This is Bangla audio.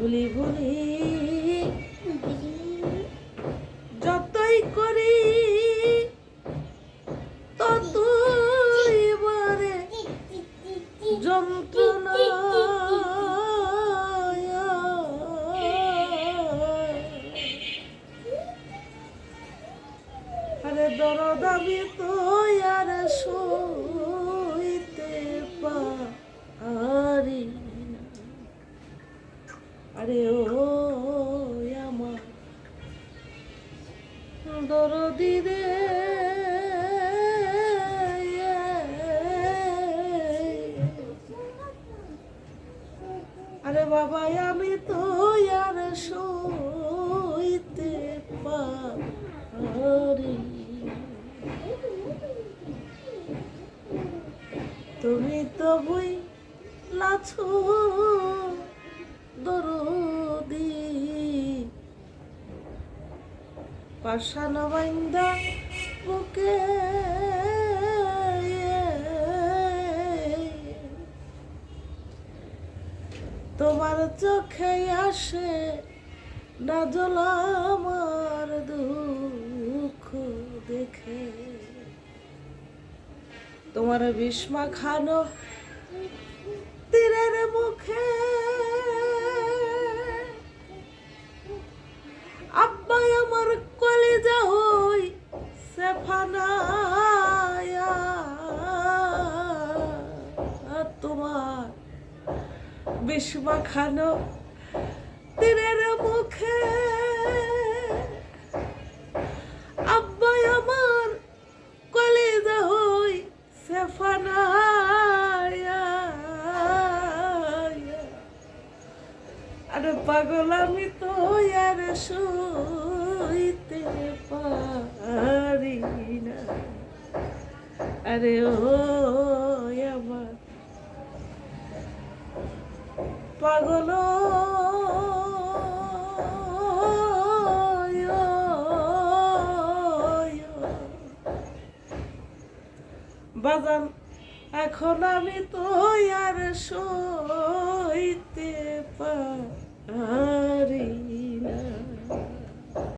ভুলি ভুলি যতই করি ততই বারে যন্ত্রণা। আরে দরদ আমি তো আর সইতে পারি না। আরে ও আমার দরদি রে, আরে বাবা আমি তো আর সইতে পারি। তুমি তো বুঝলাছো দরদি, পাষাণ বাইন্দা বুকে তোমার চোখে আসে না জল আমার দুঃখ দেখে। তোমার বিস্মা খানো তীরের মুখে আব্বাই আমার কলিজা হই সেফানায়া। তোমার বিস্মা খানো তীরের মুখে আব্বাই আমার কলিজা হই সেফানায়া। আরে পাগল আমি তো আর সইতে পারি না। আরে ও আমার পাগল বাজান, এখন আমি তো আর সইতে পারি না।